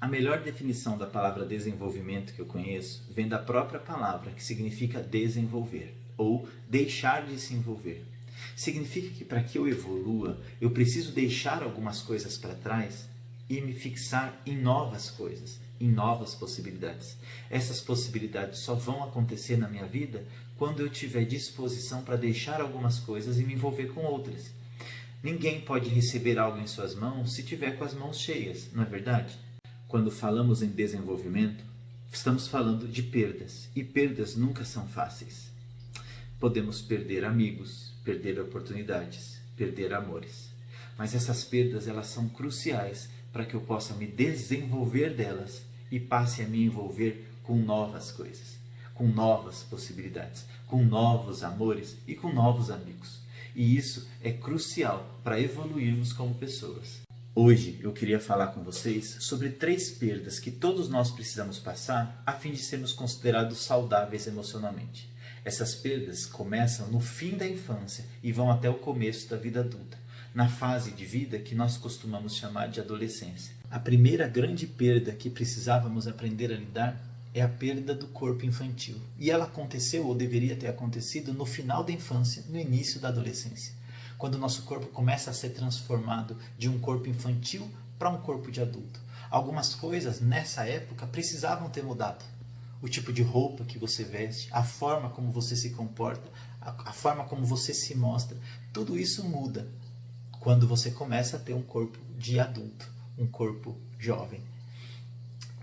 A melhor definição da palavra desenvolvimento que eu conheço vem da própria palavra, que significa desenvolver, ou deixar de se envolver. Significa que para que eu evolua, eu preciso deixar algumas coisas para trás e me fixar em novas coisas, em novas possibilidades. Essas possibilidades só vão acontecer na minha vida quando eu tiver disposição para deixar algumas coisas e me envolver com outras. Ninguém pode receber algo em suas mãos se tiver com as mãos cheias, não é verdade? Quando falamos em desenvolvimento, estamos falando de perdas, e perdas nunca são fáceis. Podemos perder amigos, perder oportunidades, perder amores. Mas essas perdas, elas são cruciais para que eu possa me desenvolver delas e passe a me envolver com novas coisas, com novas possibilidades, com novos amores e com novos amigos. E isso é crucial para evoluirmos como pessoas. Hoje eu queria falar com vocês sobre 3 perdas que todos nós precisamos passar a fim de sermos considerados saudáveis emocionalmente. Essas perdas começam no fim da infância e vão até o começo da vida adulta, na fase de vida que nós costumamos chamar de adolescência. A primeira grande perda que precisávamos aprender a lidar é a perda do corpo infantil. E ela aconteceu, ou deveria ter acontecido, no final da infância, no início da adolescência, quando o nosso corpo começa a ser transformado de um corpo infantil para um corpo de adulto. Algumas coisas nessa época precisavam ter mudado. O tipo de roupa que você veste, a forma como você se comporta, a forma como você se mostra, tudo isso muda quando você começa a ter um corpo de adulto, um corpo jovem.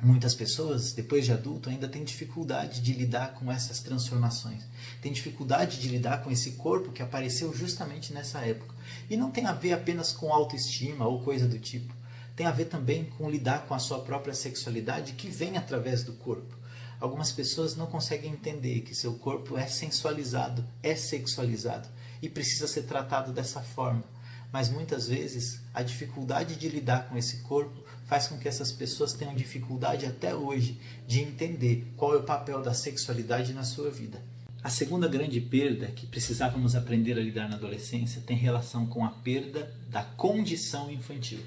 Muitas pessoas, depois de adulto, ainda têm dificuldade de lidar com essas transformações. Tem dificuldade de lidar com esse corpo que apareceu justamente nessa época. E não tem a ver apenas com autoestima ou coisa do tipo. Tem a ver também com lidar com a sua própria sexualidade que vem através do corpo. Algumas pessoas não conseguem entender que seu corpo é sensualizado, é sexualizado e precisa ser tratado dessa forma. Mas muitas vezes a dificuldade de lidar com esse corpo faz com que essas pessoas tenham dificuldade até hoje de entender qual é o papel da sexualidade na sua vida. A segunda grande perda que precisávamos aprender a lidar na adolescência tem relação com a perda da condição infantil.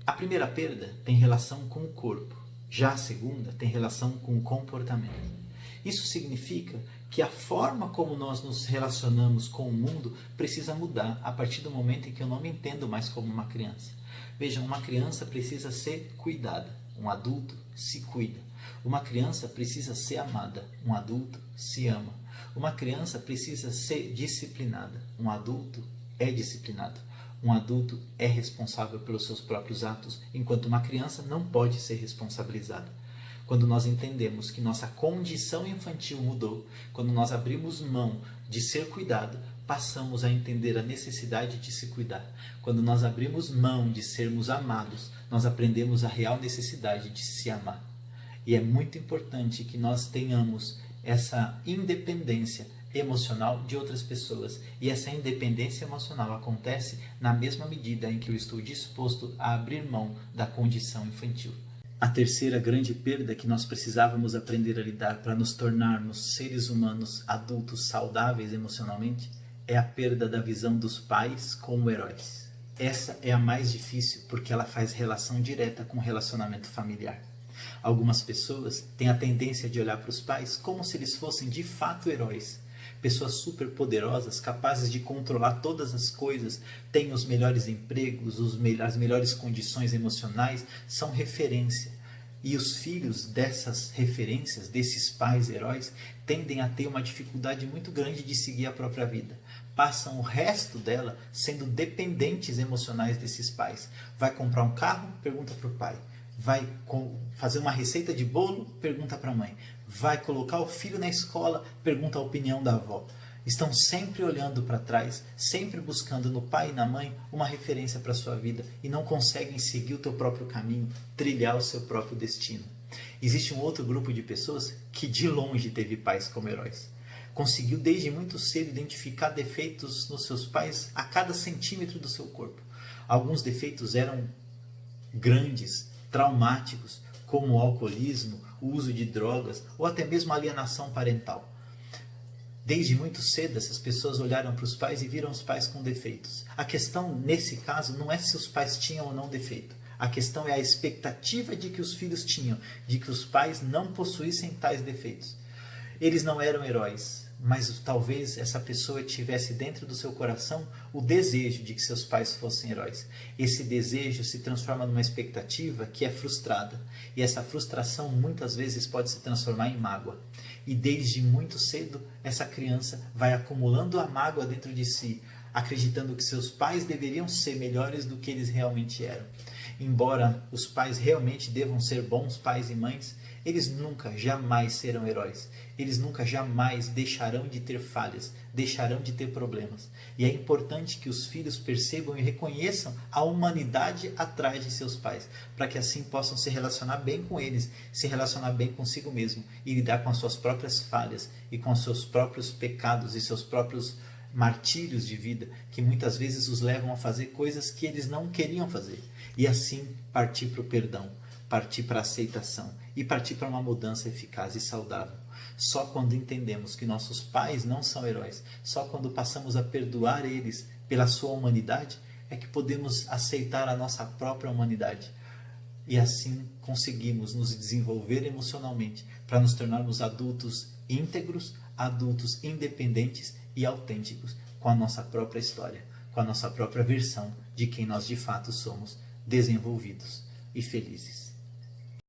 A primeira perda tem relação com o corpo, já a segunda tem relação com o comportamento. Isso significa que a forma como nós nos relacionamos com o mundo precisa mudar a partir do momento em que eu não me entendo mais como uma criança. Vejam, uma criança precisa ser cuidada, um adulto se cuida. Uma criança precisa ser amada, um adulto se ama. Uma criança precisa ser disciplinada, um adulto é disciplinado. Um adulto é responsável pelos seus próprios atos, enquanto uma criança não pode ser responsabilizada. Quando nós entendemos que nossa condição infantil mudou, quando nós abrimos mão de ser cuidado, passamos a entender a necessidade de se cuidar. Quando nós abrimos mão de sermos amados, nós aprendemos a real necessidade de se amar. E é muito importante que nós tenhamos essa independência emocional de outras pessoas. E essa independência emocional acontece na mesma medida em que eu estou disposto a abrir mão da condição infantil. A terceira grande perda que nós precisávamos aprender a lidar para nos tornarmos seres humanos adultos saudáveis emocionalmente é a perda da visão dos pais como heróis. Essa é a mais difícil porque ela faz relação direta com o relacionamento familiar. Algumas pessoas têm a tendência de olhar para os pais como se eles fossem de fato heróis. Pessoas super poderosas, capazes de controlar todas as coisas, têm os melhores empregos, as melhores condições emocionais, são referência. E os filhos dessas referências, desses pais heróis, tendem a ter uma dificuldade muito grande de seguir a própria vida. Passam o resto dela sendo dependentes emocionais desses pais. Vai comprar um carro? Pergunta para o pai. Vai fazer uma receita de bolo? Pergunta para a mãe. Vai colocar o filho na escola? Pergunta a opinião da avó. Estão sempre olhando para trás, sempre buscando no pai e na mãe uma referência para a sua vida e não conseguem seguir o teu próprio caminho, trilhar o seu próprio destino. Existe um outro grupo de pessoas que de longe teve pais como heróis. Conseguiu desde muito cedo identificar defeitos nos seus pais a cada centímetro do seu corpo. Alguns defeitos eram grandes, traumáticos, como o alcoolismo, o uso de drogas ou até mesmo a alienação parental. Desde muito cedo essas pessoas olharam para os pais e viram os pais com defeitos. A questão nesse caso não é se os pais tinham ou não defeito. A questão é a expectativa de que os filhos tinham, de que os pais não possuíssem tais defeitos. Eles não eram heróis, mas talvez essa pessoa tivesse dentro do seu coração o desejo de que seus pais fossem heróis. Esse desejo se transforma numa expectativa que é frustrada. E essa frustração muitas vezes pode se transformar em mágoa. E desde muito cedo, essa criança vai acumulando a mágoa dentro de si, acreditando que seus pais deveriam ser melhores do que eles realmente eram. Embora os pais realmente devam ser bons pais e mães, eles nunca, jamais serão heróis. Eles nunca, jamais deixarão de ter falhas, deixarão de ter problemas. E é importante que os filhos percebam e reconheçam a humanidade atrás de seus pais, para que assim possam se relacionar bem com eles, se relacionar bem consigo mesmo e lidar com as suas próprias falhas e com os seus próprios pecados e seus próprios martírios de vida, que muitas vezes os levam a fazer coisas que eles não queriam fazer. E assim partir para o perdão, partir para a aceitação e partir para uma mudança eficaz e saudável. Só quando entendemos que nossos pais não são heróis, só quando passamos a perdoar eles pela sua humanidade, é que podemos aceitar a nossa própria humanidade. E assim conseguimos nos desenvolver emocionalmente para nos tornarmos adultos íntegros, adultos independentes e autênticos, com a nossa própria história, com a nossa própria versão de quem nós de fato somos, desenvolvidos e felizes.